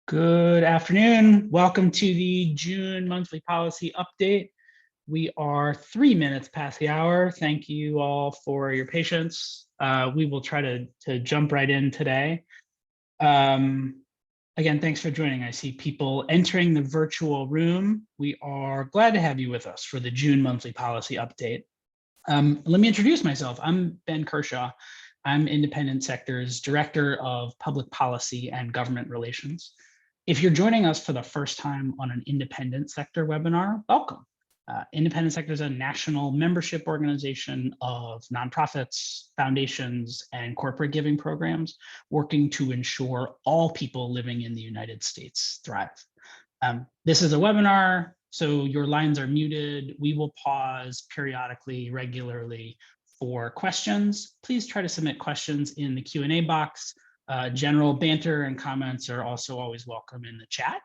Good afternoon. Welcome to the June monthly policy update. We are 3 minutes past the hour. Thank you all for your patience. We will try to jump right in today. Again, thanks for joining. I see people entering the virtual room. We are glad to have you with us for the June monthly policy update. Let me introduce myself. I'm Ben Kershaw. I'm Independent Sector's Director of Public Policy and Government Relations. If you're joining us for the first time on an Independent Sector webinar, welcome. Independent Sector is a national membership organization of nonprofits, foundations, and corporate giving programs working to ensure all people living in the United States thrive. This is a webinar, so your lines are muted. We will pause periodically, regularly for questions. Please try to submit questions in the Q&A box. General banter and comments are also always welcome in the chat.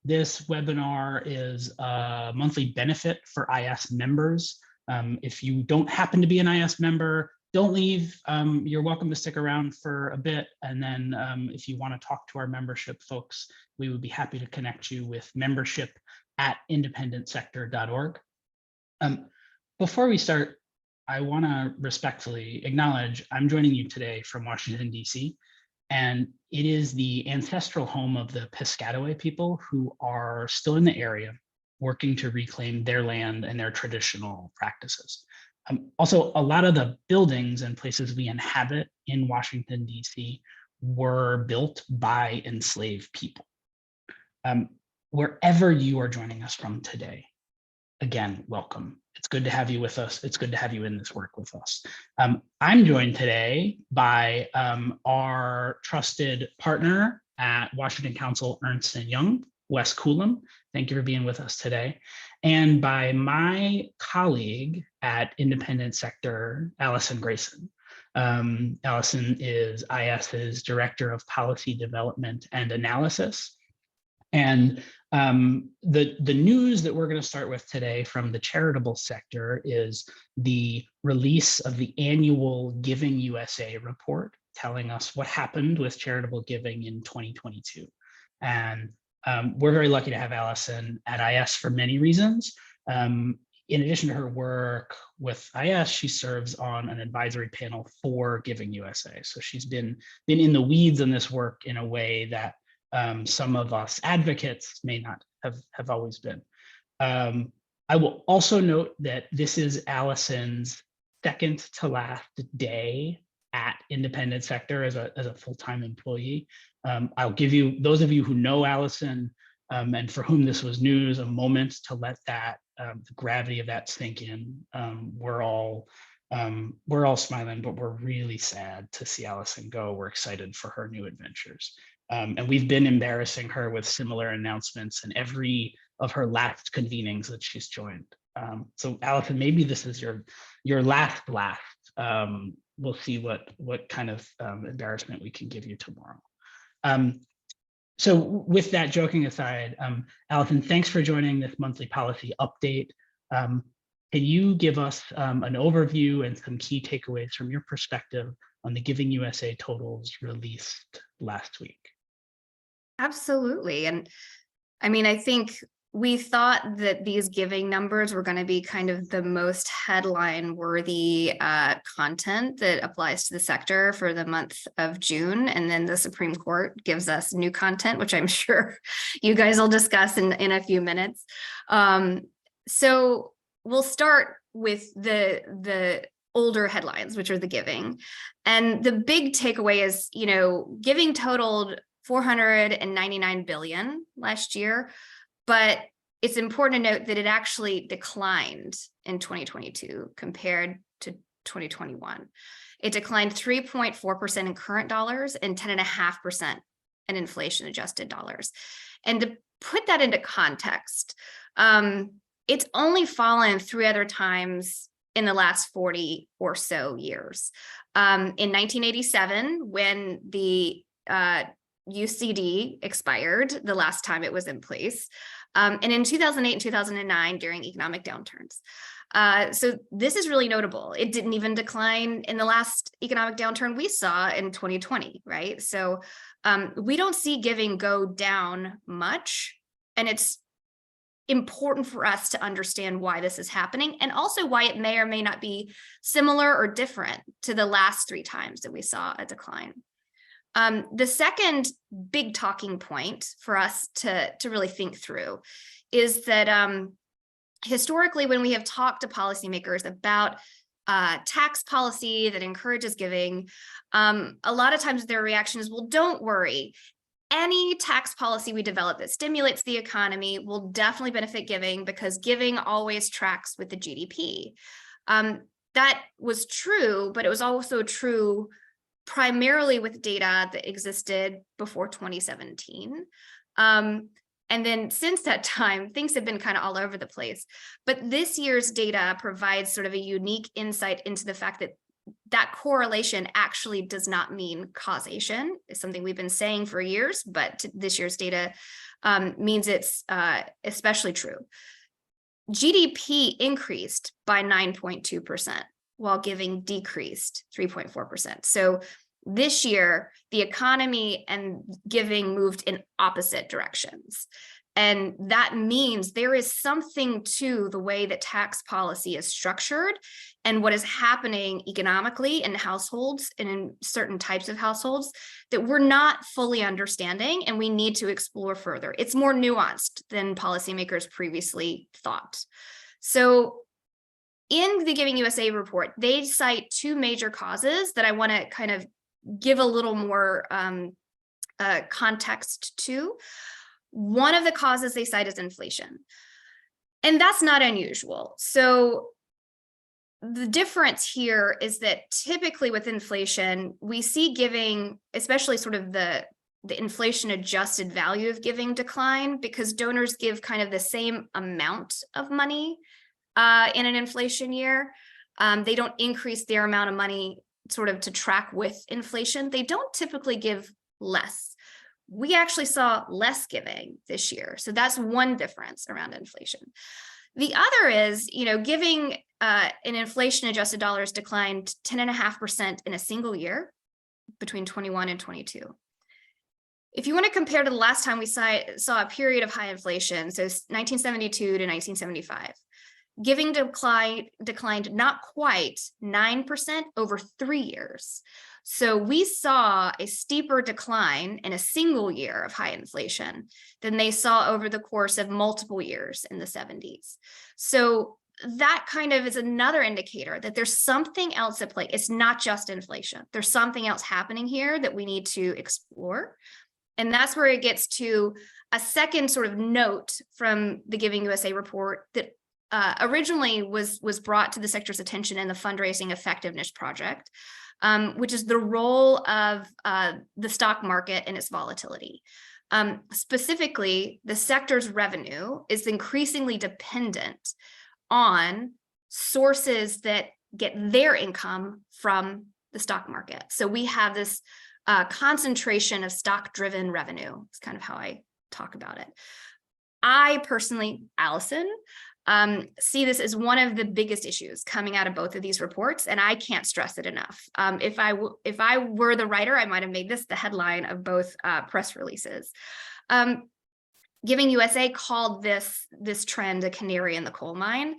This webinar is a monthly benefit for IS members. If you don't happen to be an IS member, don't leave. You're welcome to stick around for a bit. And then if you want to talk to our membership folks, we would be happy to connect you with membership@independentsector.org. Before we start, I want to respectfully acknowledge I'm joining you today from Washington, D.C., and it is the ancestral home of the Piscataway people who are still in the area working to reclaim their land and their traditional practices. Also, a lot of the buildings and places we inhabit in Washington, D.C. were built by enslaved people. Wherever you are joining us from today, again, welcome. It's good to have you with us. It's good to have you in this work with us. I'm joined today by our trusted partner at Washington Council, Ernst & Young, Wes Coulomb. Thank you for being with us today. And by my colleague at Independent Sector, Allison Grayson. Allison is IS's Director of Policy Development and Analysis. And the news that we're going to start with today from the charitable sector is the release of the annual Giving USA report, telling us what happened with charitable giving in 2022. And we're very lucky to have Allison at IS for many reasons. In addition to her work with IS, she serves on an advisory panel for Giving USA. So she's been in the weeds on this work in a way that some of us advocates may not have always been. I will also note that this is Allison's second to last day at Independent Sector as a full-time employee. I'll give you, those of you who know Allison and for whom this was news, a moment to let that the gravity of that sink in. We're all smiling, but we're really sad to see Allison go. We're excited for her new adventures. And we've been embarrassing her with similar announcements in every of her last convenings that she's joined. So Allison, maybe this is your last laugh. We'll see what kind of embarrassment we can give you tomorrow. So with that joking aside, Allison, thanks for joining this monthly policy update. Can you give us an overview and some key takeaways from your perspective on the Giving USA totals released last week? Absolutely. And I mean, I think we thought that these giving numbers were going to be kind of the most headline worthy content that applies to the sector for the month of June. And then the Supreme Court gives us new content, which I'm sure you guys will discuss in a few minutes. So we'll start with the older headlines, which are the giving. And the big takeaway is, giving totaled $499 billion last year, but it's important to note that it actually declined in 2022 compared to 2021. It declined 3.4% in current dollars and 10.5% in inflation adjusted dollars. And to put that into context, it's only fallen 3 other times in the last 40 or so years. In 1987, when the UCD expired, the last time it was in place, and in 2008 and 2009 during economic downturns. So this is really notable. It didn't even decline in the last economic downturn we saw in 2020, right? So we don't see giving go down much. And it's important for us to understand why this is happening, and also why it may or may not be similar or different to the last 3 times that we saw a decline. The second big talking point for us to really think through is that historically, when we have talked to policymakers about tax policy that encourages giving, a lot of times their reaction is, well, don't worry. Any tax policy we develop that stimulates the economy will definitely benefit giving, because giving always tracks with the GDP. That was true, but it was also true primarily with data that existed before 2017. And then since that time, things have been kind of all over the place. But this year's data provides sort of a unique insight into the fact that that correlation actually does not mean causation. It's something we've been saying for years, but this year's data means it's especially true. GDP increased by 9.2%, while giving decreased 3.4%. So this year, the economy and giving moved in opposite directions. And that means there is something to the way that tax policy is structured and what is happening economically in households and in certain types of households that we're not fully understanding, and we need to explore further. It's more nuanced than policymakers previously thought. So in the Giving USA report, they cite 2 major causes that I want to kind of give a little more context to. One of the causes they cite is inflation, and that's not unusual. So the difference here is that typically with inflation, we see giving, especially sort of the inflation adjusted value of giving, decline, because donors give kind of the same amount of money in an inflation year. They don't increase their amount of money sort of to track with inflation. They don't typically give less. We actually saw less giving this year. So that's one difference around inflation. The other is, giving in inflation adjusted dollars declined 10.5% in a single year between 21 and 22. If you want to compare to the last time we saw a period of high inflation, so 1972 to 1975, giving declined not quite 9% over 3 years. So we saw a steeper decline in a single year of high inflation than they saw over the course of multiple years in the 70s. So that kind of is another indicator that there's something else at play. It's not just inflation. There's something else happening here that we need to explore. And that's where it gets to a second sort of note from the Giving USA report that originally was brought to the sector's attention in the Fundraising Effectiveness Project, which is the role of the stock market and its volatility. Specifically, the sector's revenue is increasingly dependent on sources that get their income from the stock market. So we have this concentration of stock-driven revenue. It's kind of how I talk about it. I personally, Allison, see this as one of the biggest issues coming out of both of these reports, and I can't stress it enough. If I were the writer, I might have made this the headline of both press releases. Giving USA called this trend a canary in the coal mine,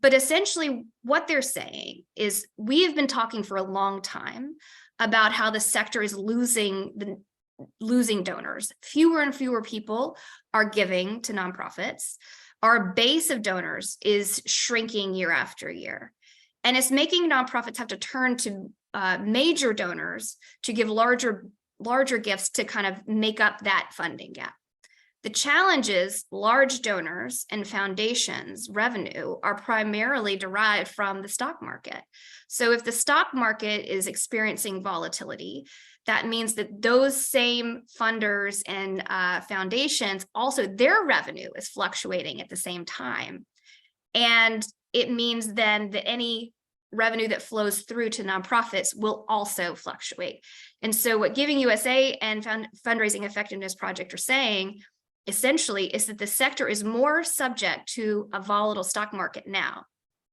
but essentially what they're saying is we have been talking for a long time about how the sector is losing donors. Fewer and fewer people are giving to nonprofits. Our base of donors is shrinking year after year, and it's making nonprofits have to turn to major donors to give larger gifts to kind of make up that funding gap. The challenge is large donors and foundations revenue are primarily derived from the stock market. So if the stock market is experiencing volatility, that means that those same funders and foundations, also their revenue is fluctuating at the same time. And it means then that any revenue that flows through to nonprofits will also fluctuate. And so what Giving USA and Fundraising Effectiveness Project are saying essentially is that the sector is more subject to a volatile stock market now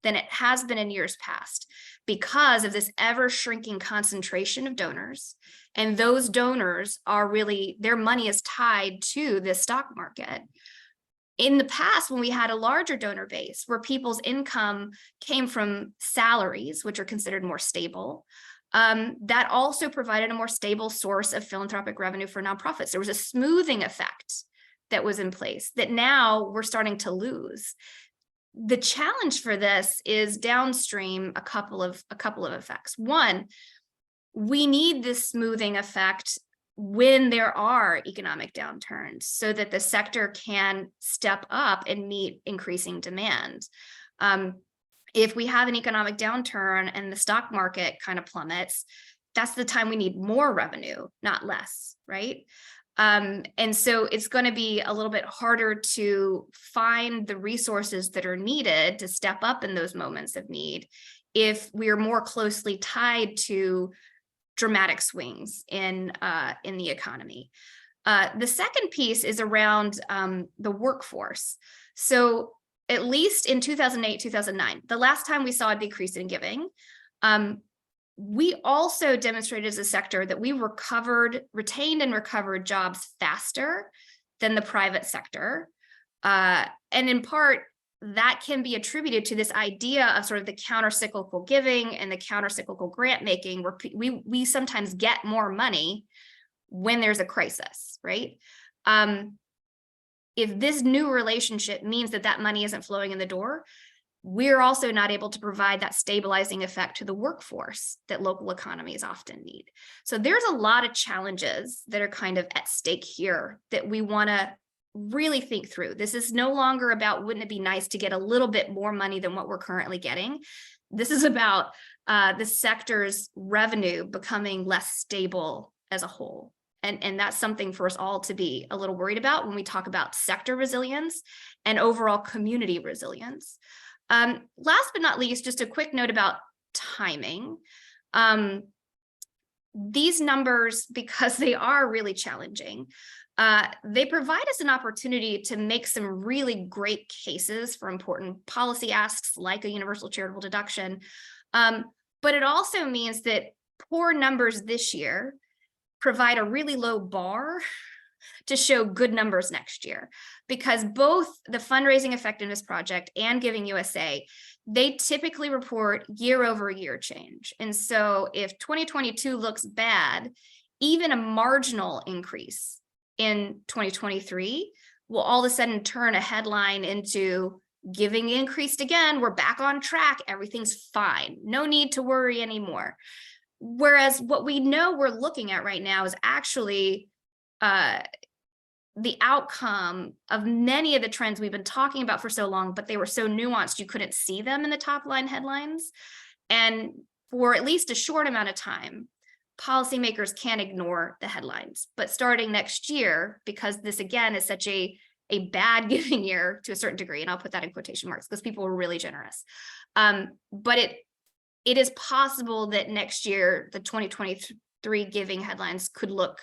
than it has been in years past because of this ever shrinking concentration of donors And those donors are really, their money is tied to the stock market. In the past, when we had a larger donor base where people's income came from salaries, which are considered more stable, that also provided a more stable source of philanthropic revenue for nonprofits. There was a smoothing effect that was in place that now we're starting to lose. The challenge for this is downstream a couple of effects. One, we need this smoothing effect when there are economic downturns so that the sector can step up and meet increasing demand. If we have an economic downturn and the stock market kind of plummets, that's the time we need more revenue, not less, right? And so it's going to be a little bit harder to find the resources that are needed to step up in those moments of need if we are more closely tied to dramatic swings in the economy. The second piece is around the workforce. So at least in 2008, 2009, the last time we saw a decrease in giving, we also demonstrated as a sector that we retained and recovered jobs faster than the private sector. And in part, that can be attributed to this idea of sort of the counter-cyclical giving and the counter-cyclical grant making, where we sometimes get more money when there's a crisis, right? If this new relationship means that that money isn't flowing in the door, we're also not able to provide that stabilizing effect to the workforce that local economies often need. So there's a lot of challenges that are kind of at stake here that we want to really think through. This is no longer about, wouldn't it be nice to get a little bit more money than what we're currently getting? This is about the sector's revenue becoming less stable as a whole. And that's something for us all to be a little worried about when we talk about sector resilience and overall community resilience. Last but not least, just a quick note about timing. These numbers, because they are really challenging, they provide us an opportunity to make some really great cases for important policy asks like a universal charitable deduction. But it also means that poor numbers this year provide a really low bar to show good numbers next year, because both the Fundraising Effectiveness Project and Giving USA, they typically report year over year change. And so if 2022 looks bad, even a marginal increase in 2023 will all of a sudden turn a headline into giving increased again, we're back on track, everything's fine, no need to worry anymore. Whereas what we know we're looking at right now is actually the outcome of many of the trends we've been talking about for so long, but they were so nuanced you couldn't see them in the top line headlines. And for at least a short amount of time, policymakers can't ignore the headlines. But starting next year, because this again is such a bad giving year to a certain degree, and I'll put that in quotation marks because people were really generous. But it is possible that next year, the 2023 giving headlines could look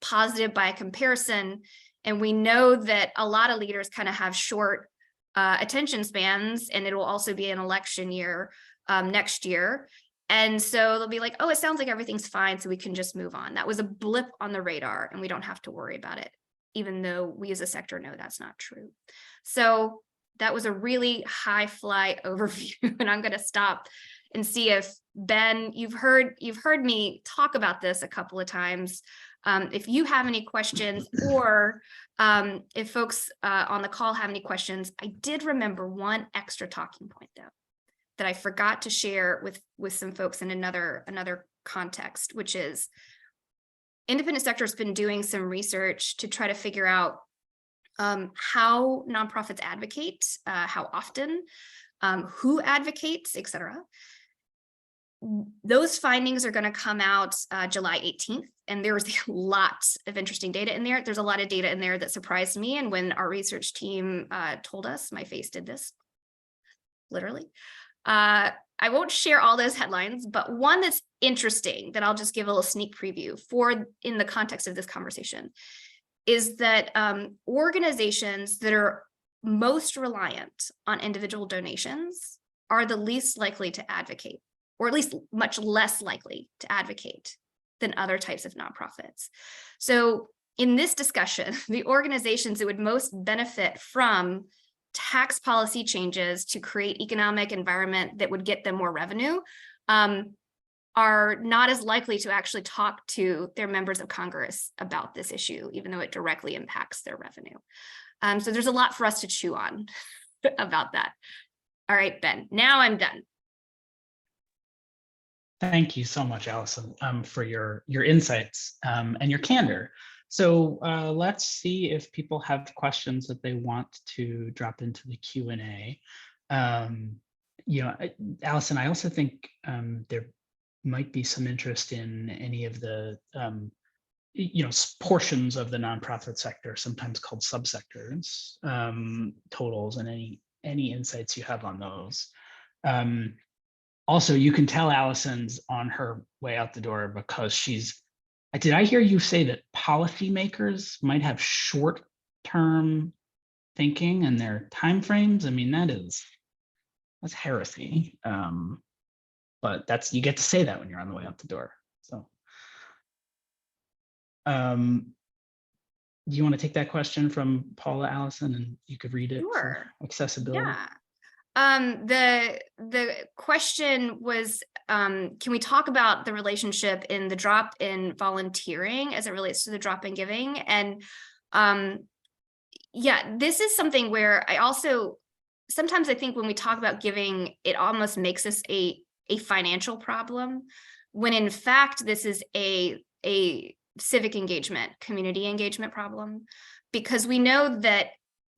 positive by comparison. And we know that a lot of leaders kind of have short attention spans, and it will also be an election year next year. And so they'll be like, oh, it sounds like everything's fine, so we can just move on. That was a blip on the radar, and we don't have to worry about it, even though we as a sector know that's not true. So that was a really high fly overview, and I'm going to stop and see if, Ben, you've heard me talk about this a couple of times. If you have any questions, or if folks on the call have any questions, I did remember one extra talking point though that I forgot to share with some folks in another context, which is independent sector has been doing some research to try to figure out how nonprofits advocate, how often, who advocates, et cetera. Those findings are going to come out July 18th, and there was a lot of interesting data in there. There's a lot of data in there that surprised me, and when our research team told us, my face did this, literally. I won't share all those headlines, but one that's interesting that I'll just give a little sneak preview for in the context of this conversation is that organizations that are most reliant on individual donations are the least likely to advocate, or at least much less likely to advocate than other types of nonprofits. So in this discussion, the organizations that would most benefit from tax policy changes to create economic environment that would get them more revenue are not as likely to actually talk to their members of Congress about this issue, even though it directly impacts their revenue. So there's a lot for us to chew on about that. All right, Ben, now I'm done. Thank you so much, Allison, for your insights and your candor. So let's see if people have questions that they want to drop into the Q&A. Allison, I also think there might be some interest in any of the portions of the nonprofit sector, sometimes called subsectors, totals, and any insights you have on those. Also, you can tell Allison's on her way out the door because did I hear you say that policymakers might have short-term thinking and their timeframes? I mean, that's heresy. But you get to say that when you're on the way out the door. So do you want to take that question from Paula, Allison, and you could read it? Sure. For accessibility? Yeah. The question was, can we talk about the relationship in the drop in volunteering as it relates to the drop in giving? And yeah, this is something where sometimes I think when we talk about giving, it almost makes us a financial problem, when in fact, this is a civic engagement, community engagement problem, because we know that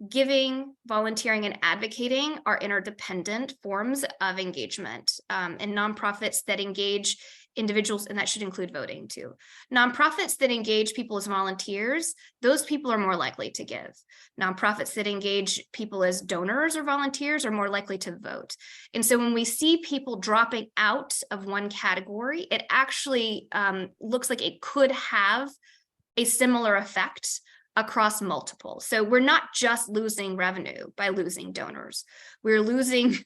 giving, volunteering, and advocating are interdependent forms of engagement, and nonprofits that engage individuals, and that should include voting too. Nonprofits that engage people as volunteers, those people are more likely to give. Nonprofits that engage people as donors or volunteers are more likely to vote. And so when we see people dropping out of one category, it actually looks like it could have a similar effect across multiple. So we're not just losing revenue by losing donors. We're losing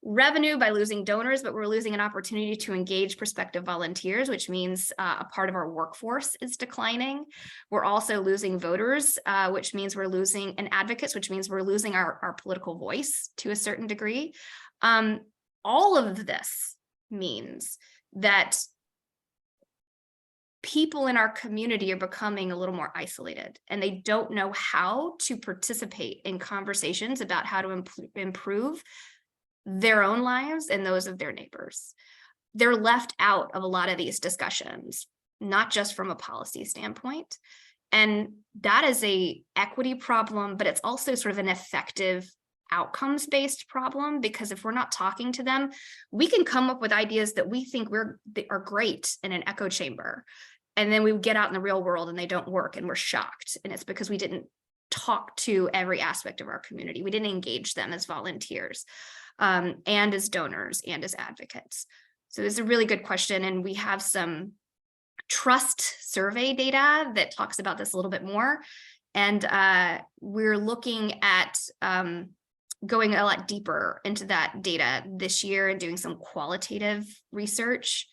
revenue by losing donors, but we're losing an opportunity to engage prospective volunteers, which means a part of our workforce is declining. We're also losing voters, which means we're losing advocates, which means we're losing our political voice to a certain degree. All of this means that people in our community are becoming a little more isolated, and they don't know how to participate in conversations about how to improve their own lives and those of their neighbors. They're left out of a lot of these discussions, not just from a policy standpoint. And that is an equity problem, but it's also sort of an effective outcomes-based problem, because if we're not talking to them, we can come up with ideas that we think are great in an echo chamber. And then we get out in the real world and they don't work, and we're shocked. And it's because we didn't talk to every aspect of our community. We didn't engage them as volunteers, and as donors and as advocates. So it's a really good question. And we have some trust survey data that talks about this a little bit more. And we're looking at going a lot deeper into that data this year and doing some qualitative research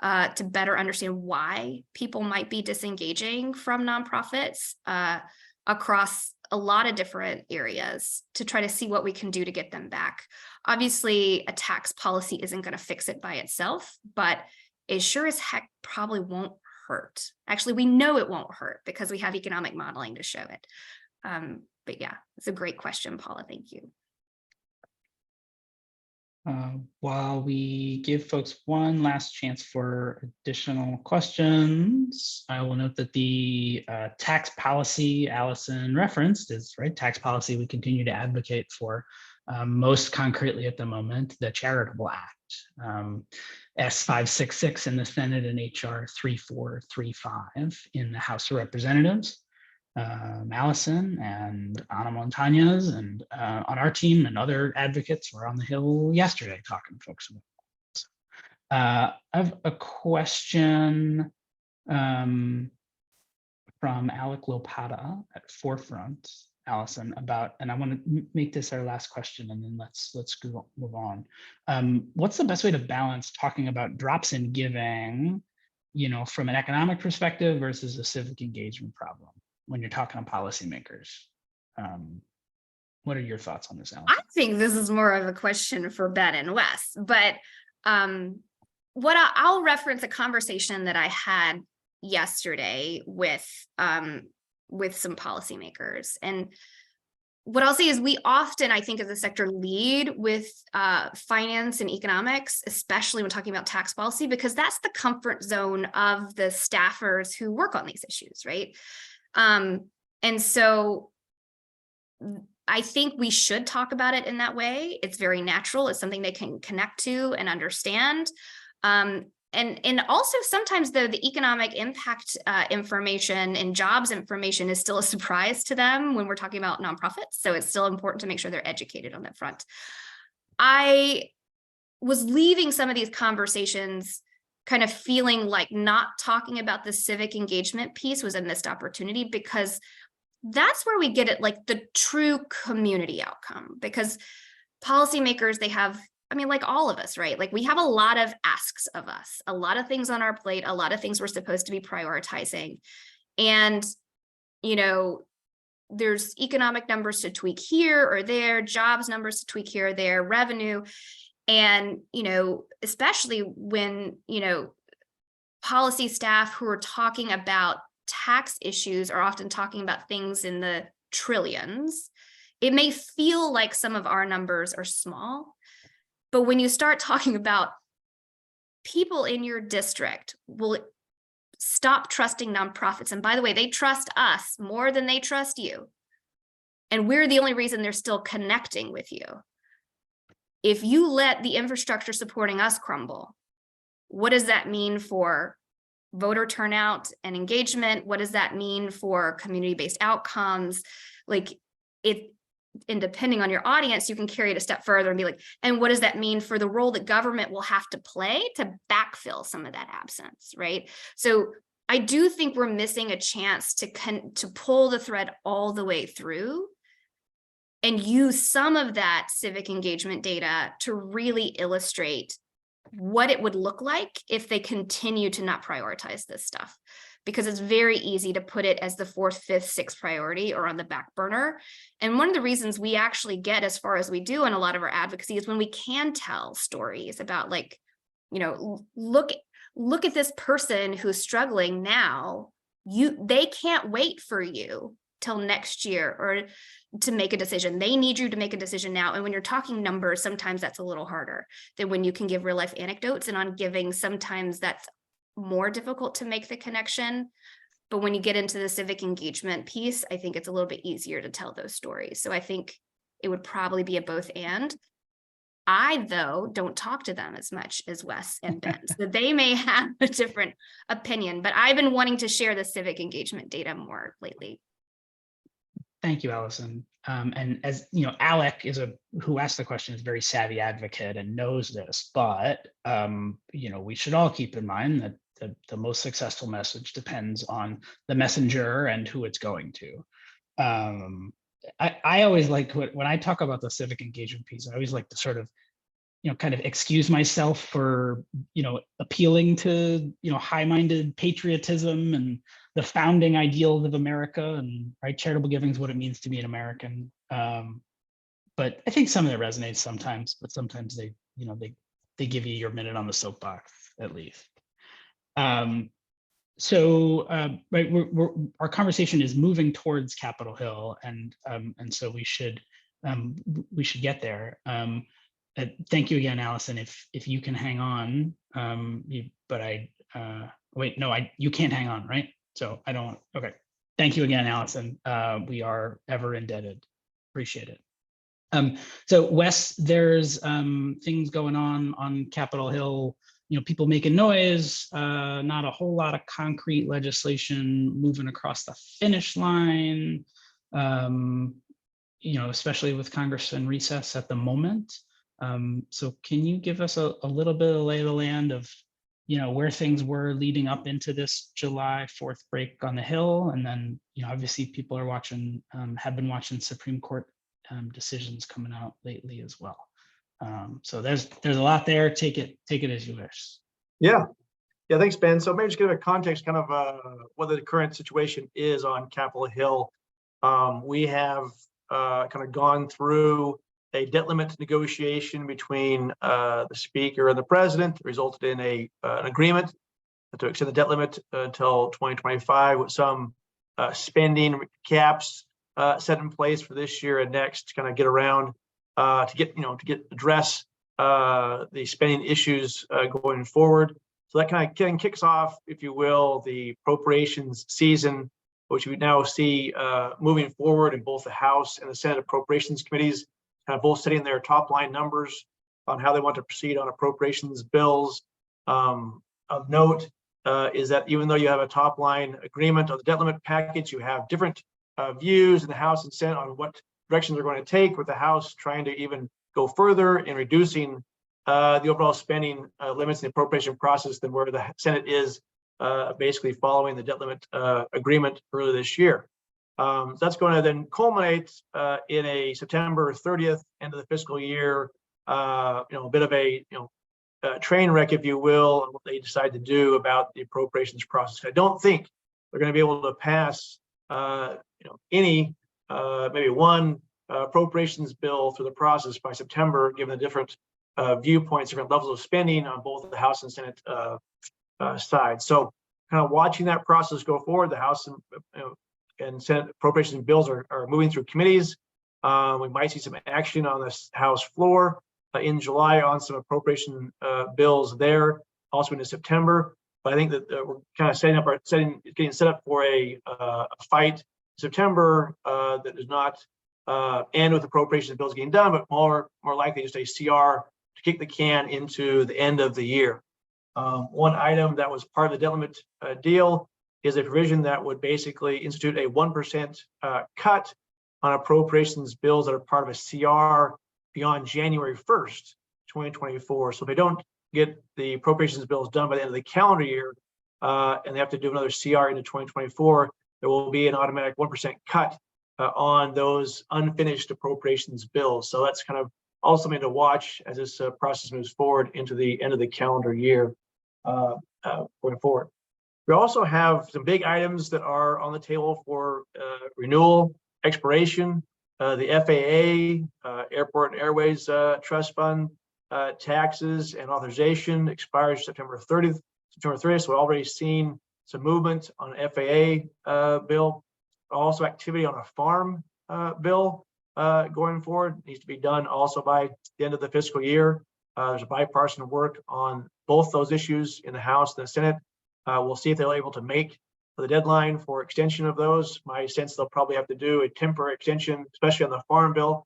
to better understand why people might be disengaging from nonprofits across a lot of different areas, to try to see what we can do to get them back. Obviously, a tax policy isn't going to fix it by itself, but it sure as heck probably won't hurt. Actually, we know it won't hurt because we have economic modeling to show it. But yeah, it's a great question, Paula. Thank you. While we give folks one last chance for additional questions, I will note that the tax policy Allison referenced is tax policy we continue to advocate for, most concretely at the moment, the Charitable Act, S566 in the Senate and HR 3435 in the House of Representatives. Allison and Ana Montañez and on our team and other advocates were on the Hill yesterday talking to folks about it. So, I have a question from Alec Lopata at Forefront, Allison, about, and I want to make this our last question, and then let's move on. What's the best way to balance talking about drops in giving from an economic perspective versus a civic engagement problem when you're talking to policymakers. What are your thoughts on this, I Allison? think this is more of a question for Ben and Wes, but what I'll reference a conversation that I had yesterday with some policymakers. And what I'll say is we often, I think, as a sector, lead with finance and economics, especially when talking about tax policy, because that's the comfort zone of the staffers who work on these issues, right? And so I think we should talk about it in that way. It's very natural. It's something they can connect to and understand. And also sometimes the economic impact information and jobs information is still a surprise to them when we're talking about nonprofits. So it's still important to make sure they're educated on that front. I was leaving some of these conversations kind of feeling like not talking about the civic engagement piece was a missed opportunity, because that's where we get it, like the true community outcome. Because policymakers, they have, I mean, like all of us, right? Like we have a lot of asks of us, a lot of things on our plate, a lot of things we're supposed to be prioritizing. And, there's economic numbers to tweak here or there, jobs numbers to tweak here or there, revenue. And, especially when, policy staff who are talking about tax issues are often talking about things in the trillions. It may feel like some of our numbers are small, but when you start talking about people in your district will stop trusting nonprofits. And by the way, they trust us more than they trust you. And we're the only reason they're still connecting with you. If you let the infrastructure supporting us crumble, what does that mean for voter turnout and engagement? What does that mean for community-based outcomes? And depending on your audience, you can carry it a step further and be like, and what does that mean for the role that government will have to play to backfill some of that absence, right? So I do think we're missing a chance to pull the thread all the way through and use some of that civic engagement data to really illustrate what it would look like if they continue to not prioritize this stuff. Because it's very easy to put it as the 4th, 5th, 6th priority or on the back burner. And one of the reasons we actually get as far as we do in a lot of our advocacy is when we can tell stories about, like, look at this person who's struggling now. They can't wait for you till next year or to make a decision. They need you to make a decision now. And when you're talking numbers, sometimes that's a little harder than when you can give real life anecdotes. And on giving, sometimes that's more difficult to make the connection. But when you get into the civic engagement piece, I think it's a little bit easier to tell those stories. So I think it would probably be a both and. I, though, don't talk to them as much as Wes and Ben. So they may have a different opinion, but I've been wanting to share the civic engagement data more lately. Thank you, Allison. And as you know, Alec who asked the question, is a very savvy advocate and knows this, but we should all keep in mind that the most successful message depends on the messenger and who it's going to. I always like when I talk about the civic engagement piece, I always like to sort of, kind of excuse myself for, appealing to, high-minded patriotism and the founding ideals of America, and right, charitable giving is what it means to be an American. But I think some of it resonates sometimes, but sometimes they give you your minute on the soapbox at least. So right, our conversation is moving towards Capitol Hill, and so we should get there. Thank you again, Allison. If you can hang on, wait, no, you can't hang on, right? So I don't. Okay. Thank you again, Allison. We are ever indebted. Appreciate it. So Wes, there's things going on Capitol Hill. People making noise, not a whole lot of concrete legislation moving across the finish line, especially with Congress in recess at the moment. So can you give us a little bit of lay of the land of, where things were leading up into this July 4th break on the Hill? And then, obviously people are watching, have been watching Supreme Court decisions coming out lately as well. So there's a lot there. Take it as you wish. Yeah. Yeah, thanks, Ben. So maybe just give a context, kind of what the current situation is on Capitol Hill. We have kind of gone through a debt limit negotiation between the Speaker and the President, resulted in an agreement to extend the debt limit until 2025 with some spending caps set in place for this year and next to kind of get around to address the spending issues going forward. So that kind of kicks off, if you will, the appropriations season, which we now see moving forward in both the House and the Senate Appropriations Committees, kind of both setting their top line numbers on how they want to proceed on appropriations bills. Of note is that even though you have a top line agreement on the debt limit package, you have different views in the House and Senate on what direction they're going to take, with the House trying to even go further in reducing the overall spending limits in the appropriation process than where the Senate is basically following the debt limit agreement earlier this year. So that's going to then culminate in a September 30th end of the fiscal year, a bit of a train wreck, if you will, on what they decide to do about the appropriations process. I don't think they're going to be able to pass any maybe one appropriations bill through the process by September, given the different viewpoints, different levels of spending on both the House and Senate side. So kind of watching that process go forward. The House and Senate appropriations bills are moving through committees. We might see some action on this House floor in July on some appropriation bills there, also into September. But I think that we're kind of getting set up for a fight in September that does not end with appropriations bills getting done, but more likely just a CR to kick the can into the end of the year. One item that was part of the debt limit deal is a provision that would basically institute a 1% cut on appropriations bills that are part of a CR beyond January 1st, 2024. So if they don't get the appropriations bills done by the end of the calendar year, and they have to do another CR into 2024, there will be an automatic 1% cut on those unfinished appropriations bills. So that's kind of also something to watch as this process moves forward into the end of the calendar year going forward. We also have some big items that are on the table for renewal, expiration. The FAA, Airport and Airways Trust Fund, taxes and authorization expires September 30th. So we've already seen some movement on FAA bill. Also activity on a farm bill going forward needs to be done also by the end of the fiscal year. There's a bipartisan work on both those issues in the House and the Senate. We'll see if they're able to make the deadline for extension of those. My sense they'll probably have to do a temporary extension, especially on the farm bill,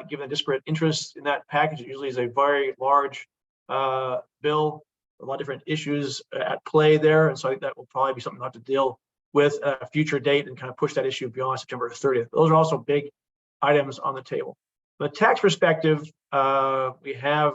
given the disparate interests in that package. It usually is a very large bill, a lot of different issues at play there. And so I think that will probably be something we'll have to deal with at a future date and kind of push that issue beyond September 30th. Those are also big items on the table. From a tax perspective, we have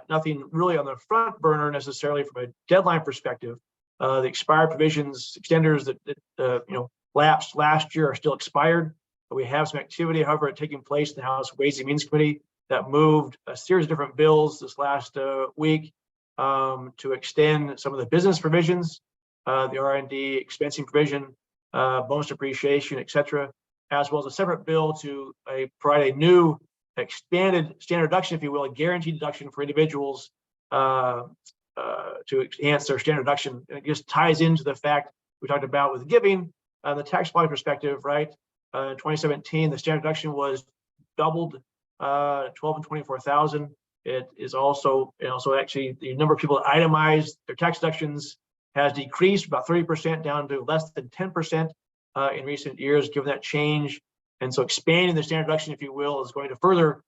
nothing really on the front burner necessarily from a deadline perspective. The expired provisions, extenders that lapsed last year are still expired. But we have some activity, however, taking place in the House Ways and Means Committee that moved a series of different bills this last week to extend some of the business provisions, the R&D expensing provision, bonus depreciation, et cetera, as well as a separate bill to provide a new expanded standard deduction, if you will, a guaranteed deduction for individuals to enhance their standard deduction. And it just ties into the fact we talked about with giving, the tax policy perspective, right? In 2017, the standard deduction was doubled, 12 and 24,000. It is also, so actually the number of people that itemize their tax deductions has decreased about 30% down to less than 10% in recent years, given that change. And so expanding the standard deduction, if you will, is going to further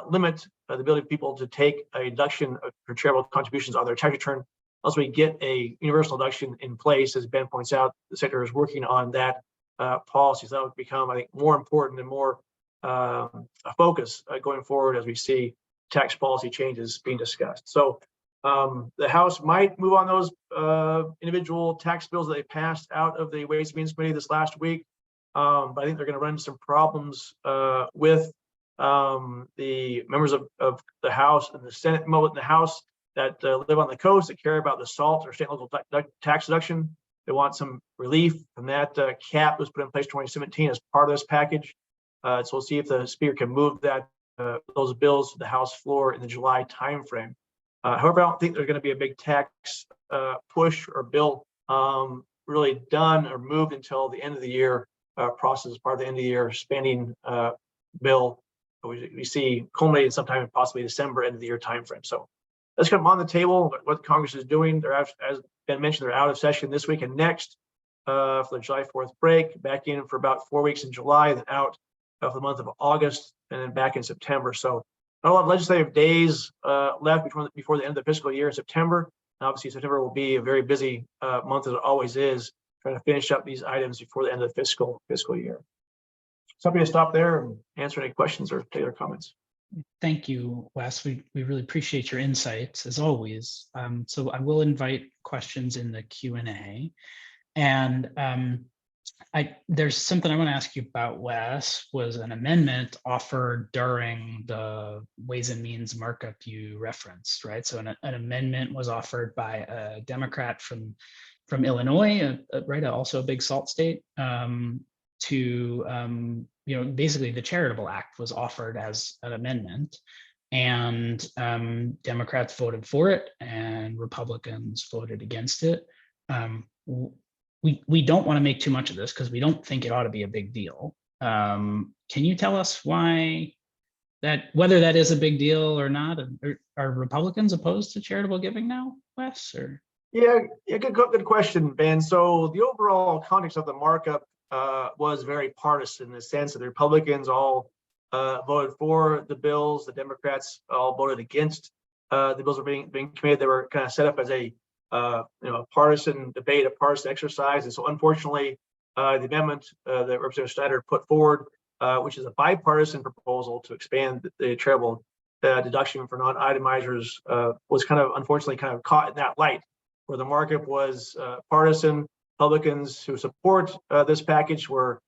limit the ability of people to take a deduction for charitable contributions on their tax return. Unless we get a universal deduction in place, as Ben points out, the sector is working on that policy. So that would become, I think, more important and more a focus going forward as we see tax policy changes being discussed. So the House might move on those individual tax bills that they passed out of the Ways and Means Committee this last week. But I think they're going to run into some problems with the members of the House and the Senate. In the House, that live on the coast that care about the SALT or state and local tax deduction. They want some relief from that cap that was put in place 2017 as part of this package. So we'll see if the speaker can move that those bills to the House floor in the July timeframe. However, I don't think there's going to be a big tax push or bill really done or moved until the end of the year process, part of the end of the year spending bill. We see culminating sometime in possibly December, end of the year timeframe. So let's come on the table. What Congress is doing. They're, as Ben mentioned, they're out of session this week and next for the July 4th break. Back in for about 4 weeks in July, then out for the month of August, and then back in September. So not a lot of legislative days left before the end of the fiscal year in September. And obviously, September will be a very busy month, as it always is, trying to finish up these items before the end of the fiscal year. So I'm going to stop there and answer any questions or take their comments. Thank you, Wes. We really appreciate your insights as always. So I will invite questions in the Q&A. And there's something I want to ask you about, Wes, was an amendment offered during the Ways and Means markup you referenced, right? So an amendment was offered by a Democrat from Illinois, right, also a big SALT state, to basically the Charitable Act was offered as an amendment, and Democrats voted for it and Republicans voted against it. We don't want to make too much of this because we don't think it ought to be a big deal. Can you tell us why whether that is a big deal or not? Are Republicans opposed to charitable giving now, Wes? Or yeah, good question, Ben. So the overall context of the markup was very partisan in the sense that the Republicans all voted for the bills. The Democrats all voted against the bills were being committed. They were kind of set up as a partisan debate, a partisan exercise. And so unfortunately, the amendment that Representative Snyder put forward, which is a bipartisan proposal to expand the charitable deduction for non-itemizers, was unfortunately caught in that light, where the markup was partisan. Republicans who support this package were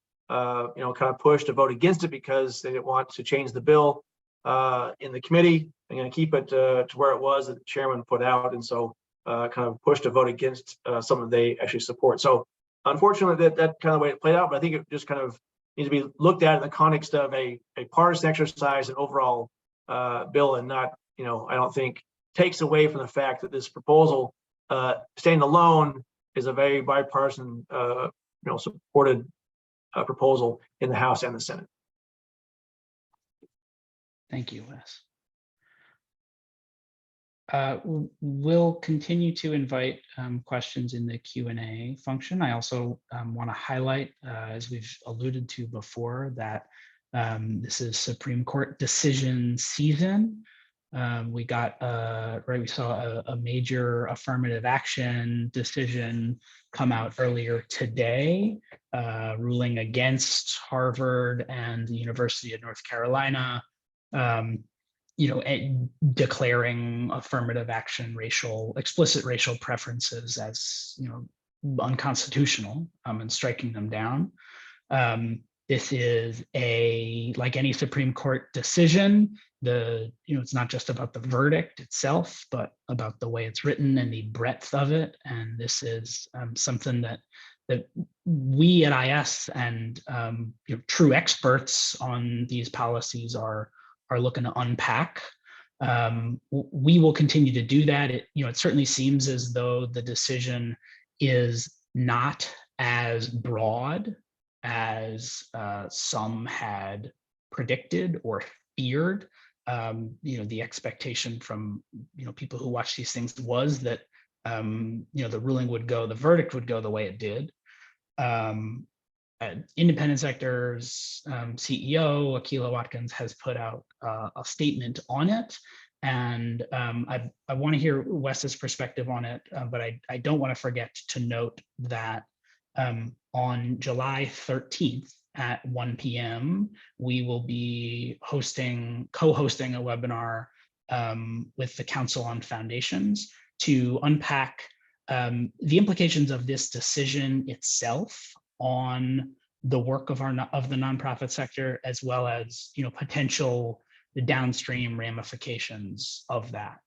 pushed to vote against it because they didn't want to change the bill in the committee. They're going to keep it to where it was that the chairman put out, and so pushed to vote against something they actually support. So unfortunately, that kind of way it played out, but I think it just needs to be looked at in the context of a partisan exercise and overall bill, and not, I don't think takes away from the fact that this proposal, standing alone, is a very bipartisan, supported proposal in the House and the Senate. Thank you, Wes. We'll continue to invite questions in the Q&A function. I also want to highlight, as we've alluded to before, that this is Supreme Court decision season. We saw a major affirmative action decision come out earlier today, ruling against Harvard and the University of North Carolina, declaring affirmative action explicit racial preferences as unconstitutional, and striking them down. This is like any Supreme Court decision, it's not just about the verdict itself, but about the way it's written and the breadth of it. And this is something that we at IS and true experts on these policies are looking to unpack. We will continue to do that. It certainly seems as though the decision is not as broad as some had predicted or feared. The expectation from people who watch these things was that the verdict would go the way it did. Independent sector's CEO Akilah Watkins has put out a statement on it, and I want to hear Wes's perspective on it, but I don't want to forget to note that on July 13th at 1 p.m. we will be co-hosting a webinar with the Council on Foundations to unpack the implications of this decision itself on the work of the nonprofit sector, as well as potential the downstream ramifications of that,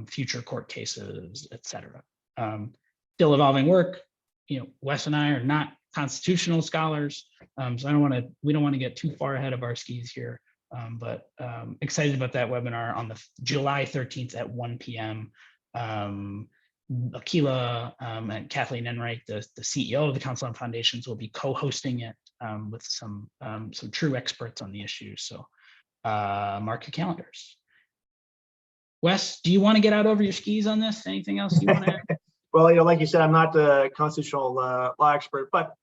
future court cases, et cetera. Still evolving work. Wes and I are not constitutional scholars, so we don't want to get too far ahead of our skis here. But excited about that webinar on the July 13th at 1 p.m. Akila and Kathleen Enright, the CEO of the Council on Foundations, will be co-hosting it with some true experts on the issue. So mark your calendars. Wes, do you want to get out over your skis on this? Anything else you want to add? Well, like you said, I'm not a constitutional law expert, but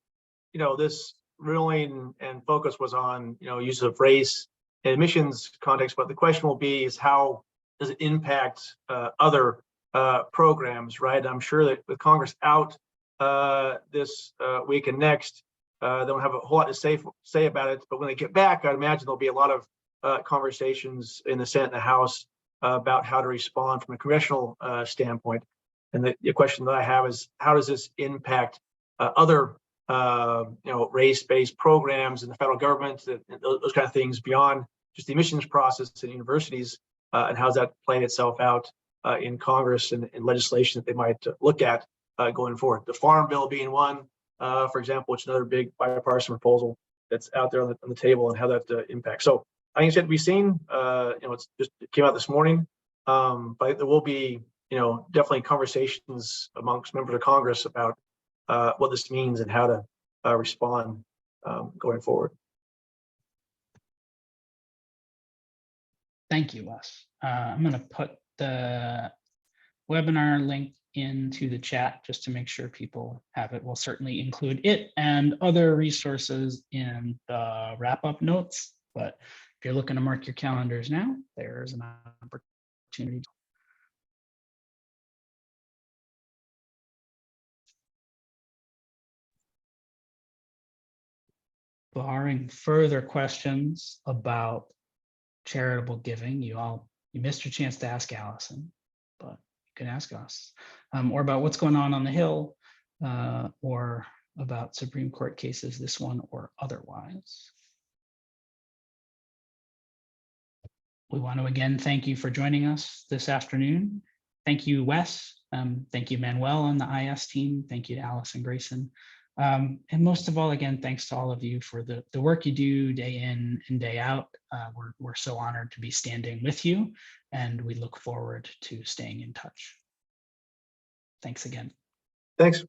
this ruling and focus was on use of race and admissions context. But the question will be is how does it impact other programs, right? I'm sure that with Congress out this week and next, they don't have a whole lot to say about it. But when they get back, I'd imagine there'll be a lot of conversations in the Senate and the House about how to respond from a congressional standpoint. And the question that I have is, how does this impact other race-based programs in the federal government, those kind of things beyond just the admissions process in universities, and how's that playing itself out in Congress and legislation that they might look at going forward. The Farm Bill being one, for example, which is another big bipartisan proposal that's out there on the table, and how that impacts. So I think it's yet to be seen. It came out this morning, but there will be definitely conversations amongst members of Congress about what this means and how to respond going forward. Thank you, Wes. I'm going to put the webinar link into the chat just to make sure people have it. We'll certainly include it and other resources in the wrap-up notes. But if you're looking to mark your calendars now, there's an opportunity. Barring further questions about charitable giving, you missed your chance to ask Allison, but you can ask us, or about what's going on the Hill, or about Supreme Court cases, this one or otherwise. We want to again thank you for joining us this afternoon. Thank you, Wes. Thank you, Manuel on the IS team. Thank you to Allison Grayson. And most of all, again, thanks to all of you for the work you do day in and day out. We're so honored to be standing with you, and we look forward to staying in touch. Thanks again. Thanks.